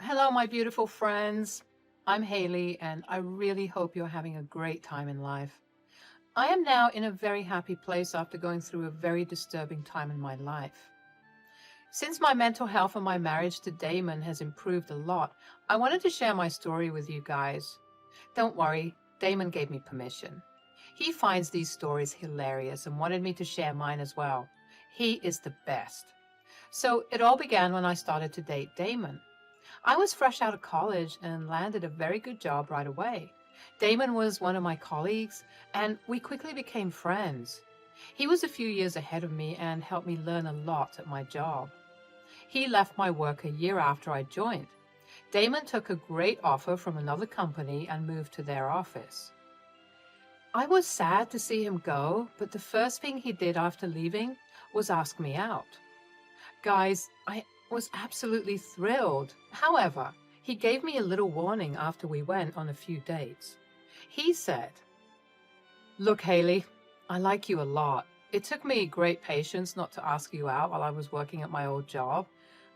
Hello, my beautiful friends. I'm Haley, and I really hope you're having a great time in life. I am now in a very happy place after going through a very disturbing time in my life. Since my mental health and my marriage to Damon has improved a lot, I wanted to share my story with you guys. Don't worry, Damon gave me permission. He finds these stories hilarious and wanted me to share mine as well. He is the best. So it all began when I started to date Damon. I was fresh out of college and landed a very good job right away. Damon was one of my colleagues, and we quickly became friends. He was a few years ahead of me and helped me learn a lot at my job. He left my work a year after I joined. Damon took a great offer from another company and moved to their office. I was sad to see him go, but the first thing he did after leaving was ask me out. Guys, I was absolutely thrilled. However, he gave me a little warning after we went on a few dates. He said, "Look, Haley, I like you a lot. It took me great patience not to ask you out while I was working at my old job.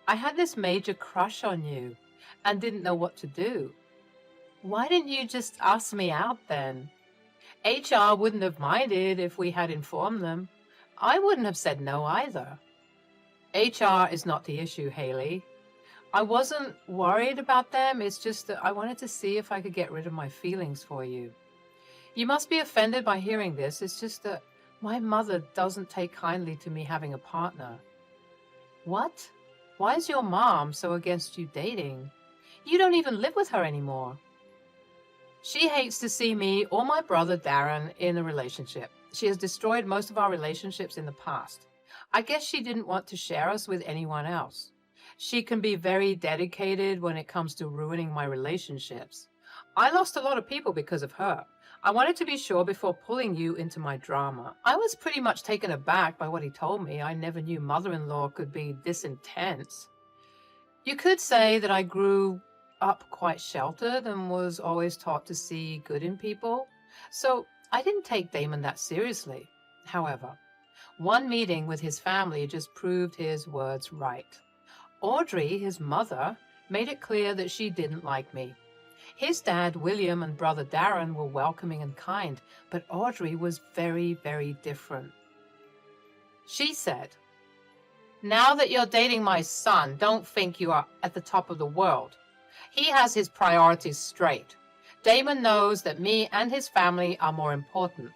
I had this major crush on you and didn't know what to do. Why didn't you just ask me out then? HR wouldn't have minded if we had informed them. I wouldn't have said no either." HR is not the issue, Haley. I wasn't worried about them. It's just that I wanted to see if I could get rid of my feelings for you. You must be offended by hearing this. It's just that my mother doesn't take kindly to me having a partner. What? Why is your mom so against you dating? You don't even live with her anymore. She hates to see me or my brother Darren in a relationship. She has destroyed most of our relationships in the past. I guess she didn't want to share us with anyone else. She can be very dedicated when it comes to ruining my relationships. I lost a lot of people because of her. I wanted to be sure before pulling you into my drama. I was pretty much taken aback by what he told me. I never knew mother-in-law could be this intense. You could say that I grew up quite sheltered and was always taught to see good in people. So I didn't take Damon that seriously. However, one meeting with his family just proved his words right. Audrey, his mother, made it clear that she didn't like me. His dad, William, and brother Darren were welcoming and kind, but Audrey was very, very different. She said, "Now that you're dating my son, don't think you are at the top of the world. He has his priorities straight. Damon knows that me and his family are more important."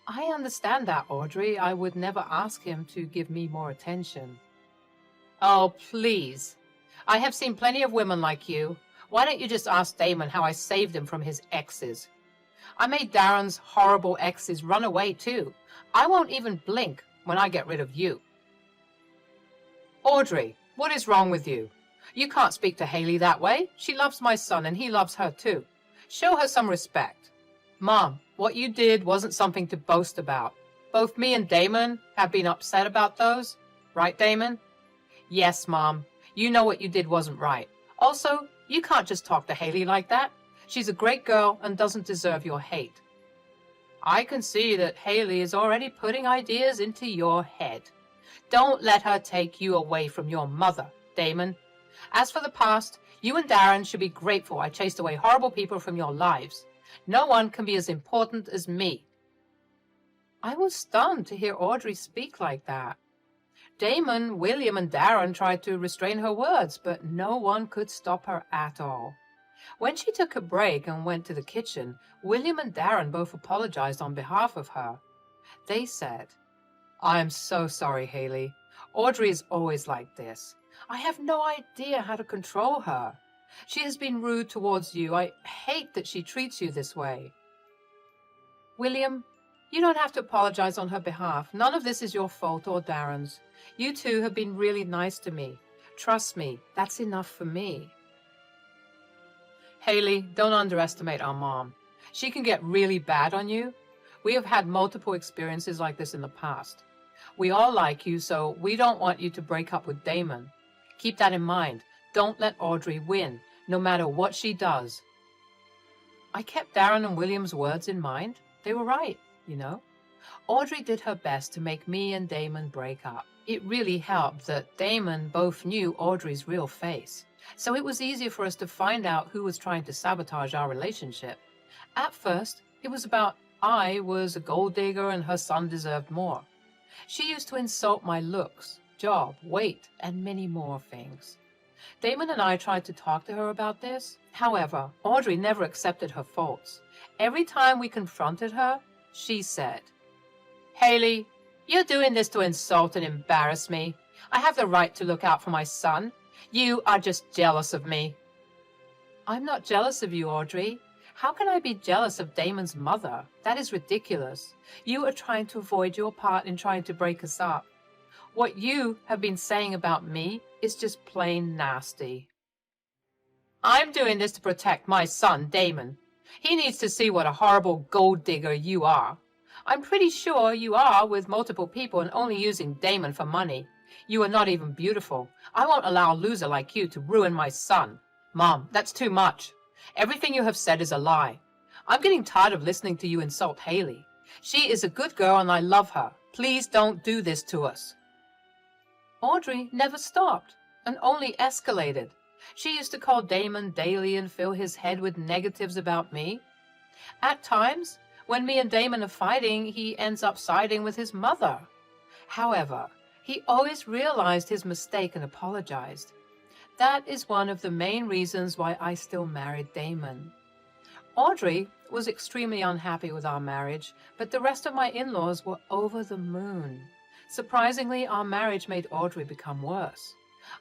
I understand that, Audrey. I would never ask him to give me more attention. Oh, please. I have seen plenty of women like you. Why don't you just ask Damon how I saved him from his exes? I made Darren's horrible exes run away too. I won't even blink when I get rid of you. Audrey, what is wrong with you? You can't speak to Haley that way. She loves my son and he loves her too. Show her some respect. Mom, what you did wasn't something to boast about. Both me and Damon have been upset about those. Right, Damon? Yes, Mom. You know what you did wasn't right. Also, you can't just talk to Haley like that. She's a great girl and doesn't deserve your hate. I can see that Haley is already putting ideas into your head. Don't let her take you away from your mother, Damon. As for the past, you and Darren should be grateful I chased away horrible people from your lives. No one can be as important as me. I was stunned to hear Audrey speak like that. Damon, William, and Darren tried to restrain her words, but no one could stop her at all. When she took a break and went to the kitchen, William and Darren both apologized on behalf of her. They said, "I am so sorry, Haley. Audrey is always like this. I have no idea how to control her. She has been rude towards you. I hate that she treats you this way." William, you don't have to apologize on her behalf. None of this is your fault or Darren's. You two have been really nice to me. Trust me, that's enough for me. Haley, don't underestimate our mom. She can get really bad on you. We have had multiple experiences like this in the past. We all like you, so we don't want you to break up with Damon. Keep that in mind. Don't let Audrey win, no matter what she does. I kept Darren and William's words in mind. They were right, you know. Audrey did her best to make me and Damon break up. It really helped that Damon both knew Audrey's real face. So it was easier for us to find out who was trying to sabotage our relationship. At first, it was about I was a gold digger and her son deserved more. She used to insult my looks, job, weight, and many more things. Damon and I tried to talk to her about this. However, Audrey never accepted her faults. Every time we confronted her, she said, "Haley, you're doing this to insult and embarrass me. I have the right to look out for my son. You are just jealous of me." I'm not jealous of you, Audrey. How can I be jealous of Damon's mother? That is ridiculous. You are trying to avoid your part in trying to break us up. What you have been saying about me is just plain nasty. I'm doing this to protect my son, Damon. He needs to see what a horrible gold digger you are. I'm pretty sure you are with multiple people and only using Damon for money. You are not even beautiful. I won't allow a loser like you to ruin my son. Mom, that's too much. Everything you have said is a lie. I'm getting tired of listening to you insult Haley. She is a good girl and I love her. Please don't do this to us. Audrey never stopped and only escalated. She used to call Damon daily and fill his head with negatives about me. At times, when me and Damon are fighting, he ends up siding with his mother. However, he always realized his mistake and apologized. That is one of the main reasons why I still married Damon. Audrey was extremely unhappy with our marriage, but the rest of my in-laws were over the moon. Surprisingly, our marriage made Audrey become worse.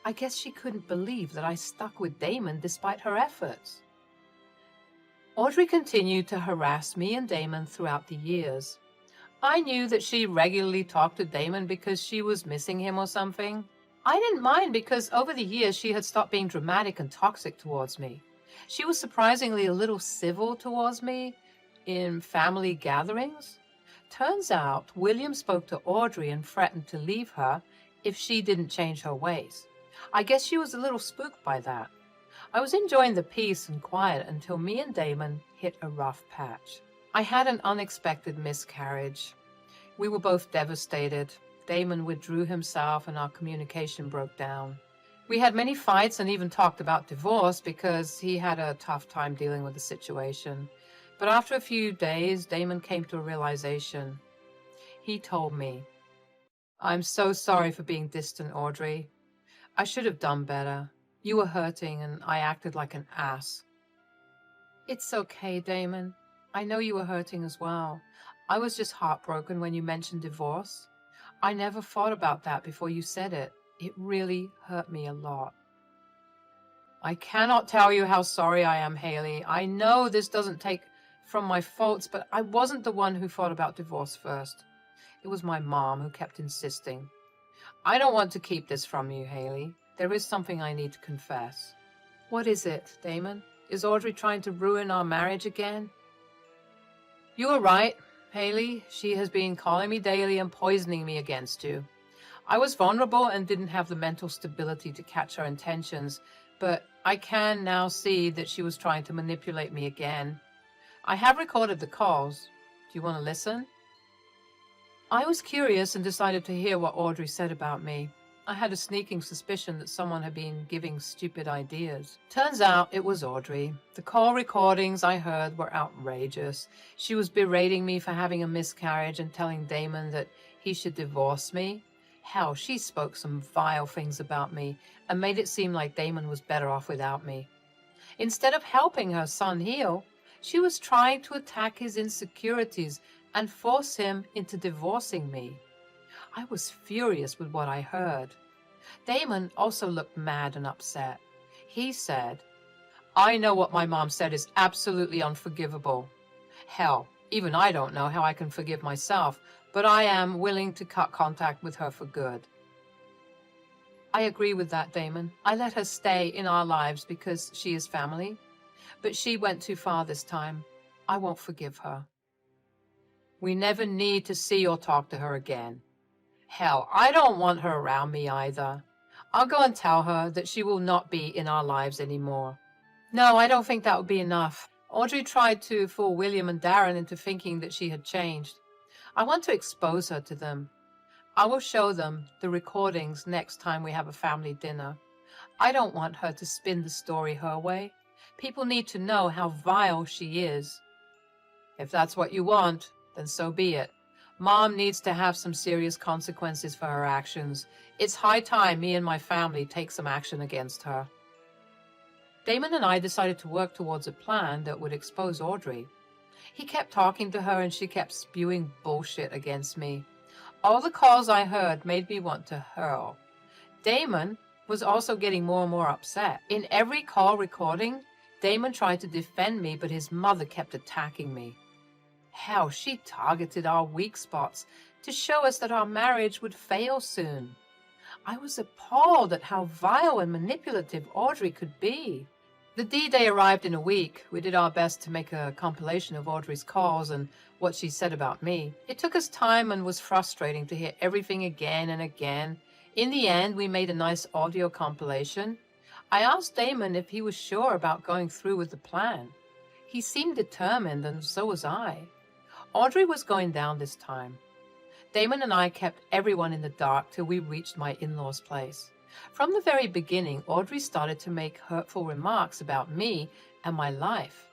I guess she couldn't believe that I stuck with Damon despite her efforts. Audrey continued to harass me and Damon throughout the years. I knew that she regularly talked to Damon because she was missing him or something. I didn't mind because over the years she had stopped being dramatic and toxic towards me. She was surprisingly a little civil towards me in family gatherings. Turns out William spoke to Audrey and threatened to leave her if she didn't change her ways. I guess she was a little spooked by that. I was enjoying the peace and quiet until me and Damon hit a rough patch. I had an unexpected miscarriage. We were both devastated. Damon withdrew himself and our communication broke down. We had many fights and even talked about divorce because he had a tough time dealing with the situation. But after a few days, Damon came to a realization. He told me, "I'm so sorry for being distant, Audrey. I should have done better. You were hurting and I acted like an ass." It's okay, Damon. I know you were hurting as well. I was just heartbroken when you mentioned divorce. I never thought about that before you said it. It really hurt me a lot. I cannot tell you how sorry I am, Haley. I know this doesn't take from my faults, but I wasn't the one who thought about divorce first. It was my mom who kept insisting. I don't want to keep this from you, Haley. There is something I need to confess. What is it, Damon? Is Audrey trying to ruin our marriage again? You are right, Haley. She has been calling me daily and poisoning me against you. I was vulnerable and didn't have the mental stability to catch her intentions, but I can now see that she was trying to manipulate me again. I have recorded the calls. Do you want to listen? I was curious and decided to hear what Audrey said about me. I had a sneaking suspicion that someone had been giving stupid ideas. Turns out it was Audrey. The call recordings I heard were outrageous. She was berating me for having a miscarriage and telling Damon that he should divorce me. Hell, she spoke some vile things about me and made it seem like Damon was better off without me. Instead of helping her son heal, she was trying to attack his insecurities and force him into divorcing me. I was furious with what I heard. Damon also looked mad and upset. He said, "I know what my mom said is absolutely unforgivable. Hell, even I don't know how I can forgive myself, but I am willing to cut contact with her for good." I agree with that, Damon. I let her stay in our lives because she is family, but she went too far this time. I won't forgive her. We never need to see or talk to her again. Hell, I don't want her around me either. I'll go and tell her that she will not be in our lives anymore. No, I don't think that would be enough. Audrey tried to fool William and Darren into thinking that she had changed. I want to expose her to them. I will show them the recordings next time we have a family dinner. I don't want her to spin the story her way. People need to know how vile she is. If that's what you want, then so be it. Mom needs to have some serious consequences for her actions. It's high time me and my family take some action against her. Damon and I decided to work towards a plan that would expose Audrey. He kept talking to her and she kept spewing bullshit against me. All the calls I heard made me want to hurl. Damon was also getting more and more upset. In every call recording, Damon tried to defend me, but his mother kept attacking me. Hell, she targeted our weak spots to show us that our marriage would fail soon. I was appalled at how vile and manipulative Audrey could be. The D-Day arrived in a week. We did our best to make a compilation of Audrey's calls and what she said about me. It took us time and was frustrating to hear everything again and again. In the end, we made a nice audio compilation. I asked Damon if he was sure about going through with the plan. He seemed determined, and so was I. Audrey was going down this time. Damon and I kept everyone in the dark till we reached my in-laws' place. From the very beginning, Audrey started to make hurtful remarks about me and my life.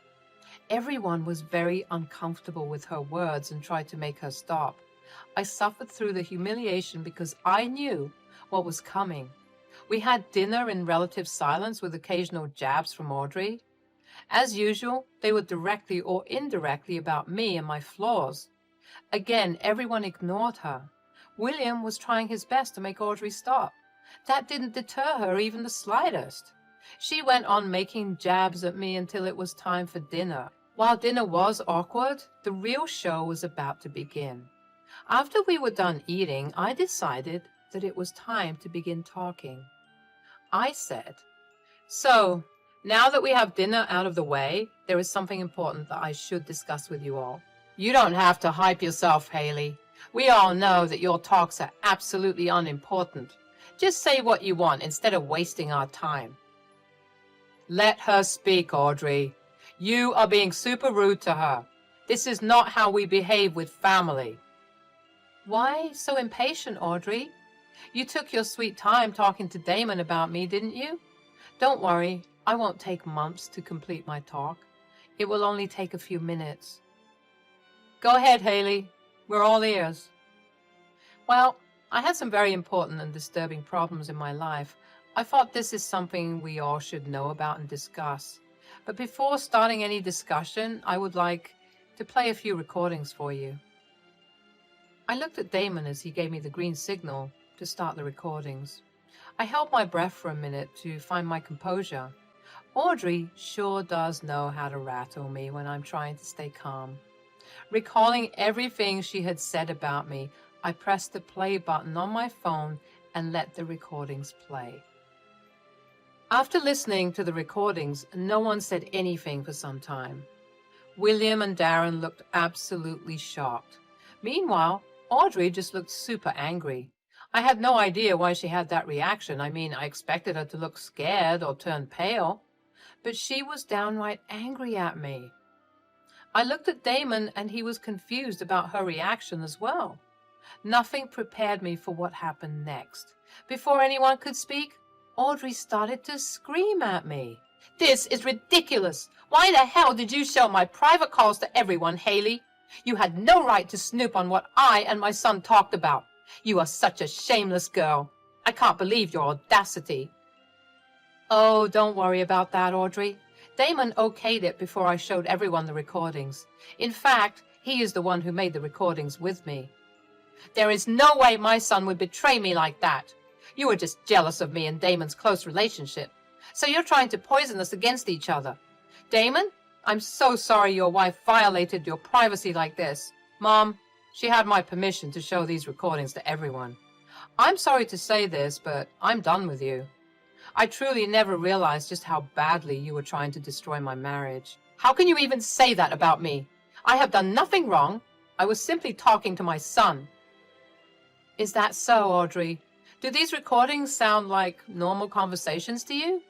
Everyone was very uncomfortable with her words and tried to make her stop. I suffered through the humiliation because I knew what was coming. We had dinner in relative silence with occasional jabs from Audrey. As usual, they were directly or indirectly about me and my flaws. Again, everyone ignored her. William was trying his best to make Audrey stop. That didn't deter her even the slightest. She went on making jabs at me until it was time for dinner. While dinner was awkward, the real show was about to begin. After we were done eating, I decided that it was time to begin talking. I said, "So, now that we have dinner out of the way, there is something important that I should discuss with you all. You don't have to hype yourself, Haley. We all know that your talks are absolutely unimportant. Just say what you want instead of wasting our time." Let her speak, Audrey. You are being super rude to her. This is not how we behave with family. Why so impatient, Audrey? You took your sweet time talking to Damon about me, didn't you? Don't worry, I won't take months to complete my talk. It will only take a few minutes. Go ahead, Haley. We're all ears. Well, I had some very important and disturbing problems in my life. I thought this is something we all should know about and discuss. But before starting any discussion, I would like to play a few recordings for you. I looked at Damon as he gave me the green signal to start the recordings. I held my breath for a minute to find my composure. Audrey sure does know how to rattle me when I'm trying to stay calm. Recalling everything she had said about me, I pressed the play button on my phone and let the recordings play. After listening to the recordings, no one said anything for some time. William and Darren looked absolutely shocked. Meanwhile, Audrey just looked super angry. I had no idea why she had that reaction. I mean, I expected her to look scared or turn pale, but she was downright angry at me. I looked at Damon and he was confused about her reaction as well. Nothing prepared me for what happened next. Before anyone could speak, Audrey started to scream at me. "This is ridiculous! Why the hell did you show my private calls to everyone, Haley? You had no right to snoop on what I and my son talked about. You are such a shameless girl. I can't believe your audacity." Oh, don't worry about that, Audrey. Damon okayed it before I showed everyone the recordings. In fact, he is the one who made the recordings with me. There is no way my son would betray me like that. You are just jealous of me and Damon's close relationship. So you're trying to poison us against each other. Damon, I'm so sorry your wife violated your privacy like this. Mom, she had my permission to show these recordings to everyone. I'm sorry to say this, but I'm done with you. I truly never realized just how badly you were trying to destroy my marriage. How can you even say that about me? I have done nothing wrong. I was simply talking to my son. Is that so, Audrey? Do these recordings sound like normal conversations to you?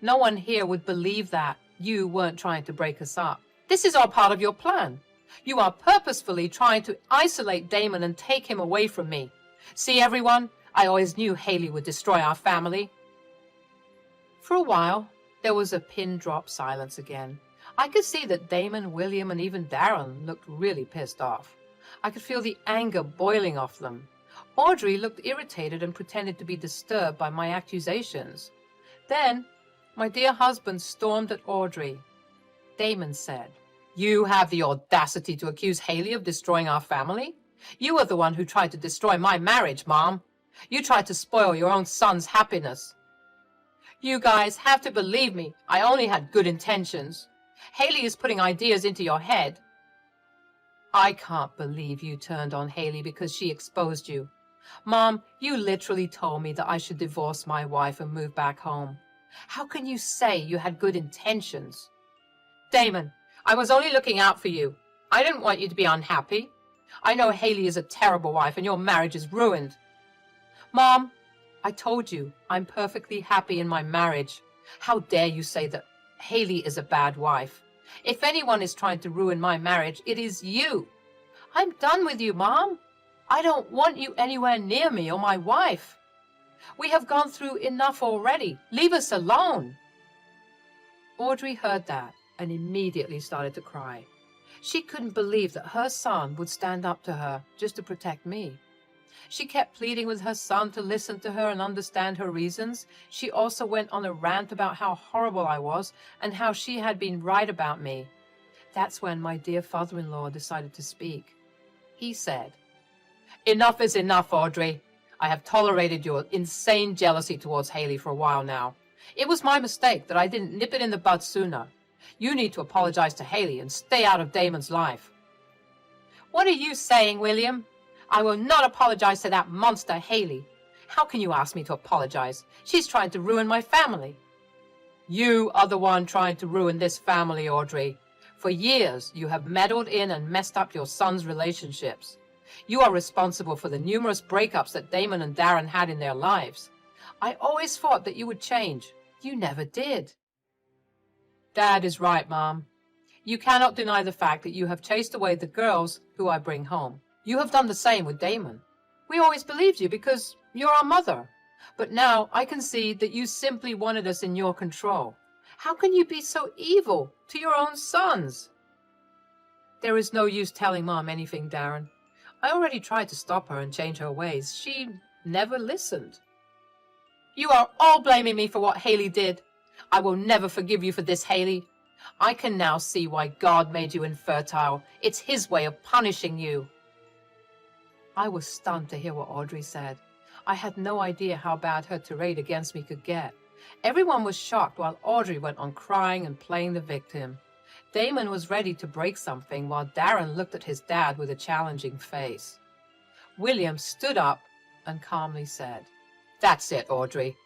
No one here would believe that you weren't trying to break us up. This is all part of your plan. You are purposefully trying to isolate Damon and take him away from me. See, everyone, I always knew Haley would destroy our family. For a while, there was a pin-drop silence again. I could see that Damon, William, and even Darren looked really pissed off. I could feel the anger boiling off them. Audrey looked irritated and pretended to be disturbed by my accusations. Then, my dear husband stormed at Audrey. Damon said, "You have the audacity to accuse Haley of destroying our family? You are the one who tried to destroy my marriage, Mom. You tried to spoil your own son's happiness. You guys have to believe me. I only had good intentions. Haley is putting ideas into your head." "I can't believe you turned on Haley because she exposed you. Mom, you literally told me that I should divorce my wife and move back home. How can you say you had good intentions?" "Damon, I was only looking out for you. I didn't want you to be unhappy. I know Haley is a terrible wife and your marriage is ruined." "Mom, I told you I'm perfectly happy in my marriage. How dare you say that Haley is a bad wife? If anyone is trying to ruin my marriage, it is you. I'm done with you, Mom. I don't want you anywhere near me or my wife. We have gone through enough already. Leave us alone." Audrey heard that and immediately started to cry. She couldn't believe that her son would stand up to her just to protect me. She kept pleading with her son to listen to her and understand her reasons. She also went on a rant about how horrible I was and how she had been right about me. That's when my dear father-in-law decided to speak. He said, "Enough is enough, Audrey. I have tolerated your insane jealousy towards Haley for a while now. It was my mistake that I didn't nip it in the bud sooner. You need to apologize to Haley and stay out of Damon's life." "What are you saying, William? I will not apologize to that monster Haley. How can you ask me to apologize? She's trying to ruin my family." "You are the one trying to ruin this family, Audrey. For years, you have meddled in and messed up your son's relationships. You are responsible for the numerous breakups that Damon and Darren had in their lives. I always thought that you would change. You never did." "Dad is right, Mom. You cannot deny the fact that you have chased away the girls who I bring home. You have done the same with Damon. We always believed you because you're our mother. But now I can see that you simply wanted us in your control. How can you be so evil to your own sons?" "There is no use telling Mom anything, Darren. I already tried to stop her and change her ways. She never listened." "You are all blaming me for what Haley did. I will never forgive you for this, Haley. I can now see why God made you infertile. It's his way of punishing you." I was stunned to hear what Audrey said. I had no idea how bad her tirade against me could get. Everyone was shocked while Audrey went on crying and playing the victim. Damon was ready to break something while Darren looked at his dad with a challenging face. William stood up and calmly said, "That's it, Audrey.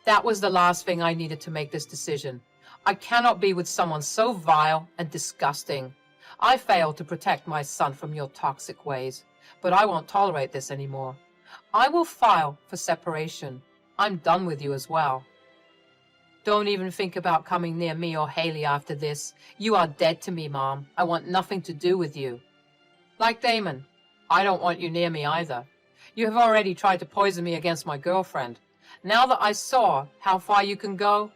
That was the last thing I needed to make this decision. I cannot be with someone so vile and disgusting. I failed to protect my son from your toxic ways, but I won't tolerate this anymore. I will file for separation. I'm done with you as well. Don't even think about coming near me or Haley after this. You are dead to me, Mom. I want nothing to do with you. Like Damon, I don't want you near me either. You have already tried to poison me against my girlfriend. Now that I saw how far you can go,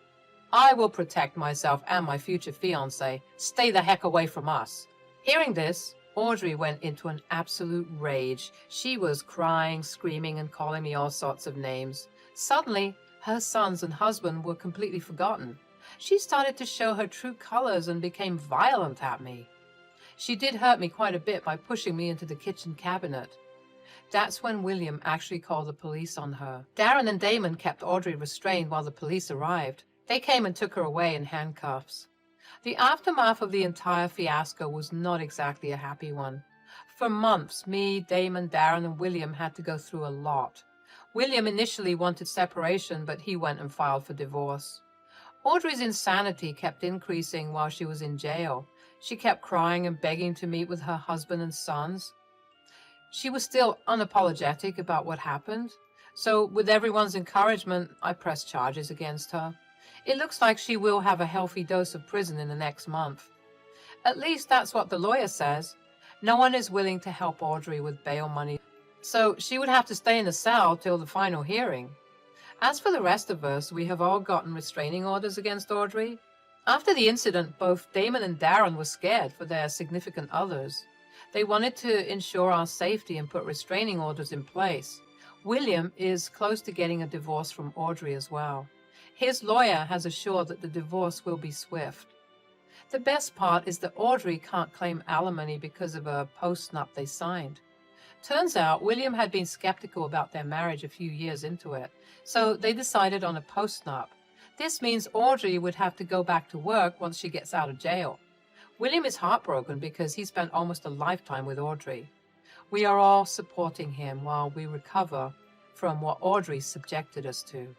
I will protect myself and my future fiancé. Stay the heck away from us." Hearing this, Audrey went into an absolute rage. She was crying, screaming, and calling me all sorts of names. Suddenly, her sons and husband were completely forgotten. She started to show her true colors and became violent at me. She did hurt me quite a bit by pushing me into the kitchen cabinet. That's when William actually called the police on her. Darren and Damon kept Audrey restrained while the police arrived. They came and took her away in handcuffs. The aftermath of the entire fiasco was not exactly a happy one. For months, me, Damon, Darren, and William had to go through a lot. William initially wanted separation, but he went and filed for divorce. Audrey's insanity kept increasing while she was in jail. She kept crying and begging to meet with her husband and sons. She was still unapologetic about what happened, so with everyone's encouragement, I pressed charges against her. It looks like she will have a healthy dose of prison in the next month. At least that's what the lawyer says. No one is willing to help Audrey with bail money, so she would have to stay in the cell till the final hearing. As for the rest of us, we have all gotten restraining orders against Audrey. After the incident, both Damon and Darren were scared for their significant others. They wanted to ensure our safety and put restraining orders in place. William is close to getting a divorce from Audrey as well. His lawyer has assured that the divorce will be swift. The best part is that Audrey can't claim alimony because of a postnup they signed. Turns out William had been skeptical about their marriage a few years into it, so they decided on a postnup. This means Audrey would have to go back to work once she gets out of jail. William is heartbroken because he spent almost a lifetime with Audrey. We are all supporting him while we recover from what Audrey subjected us to.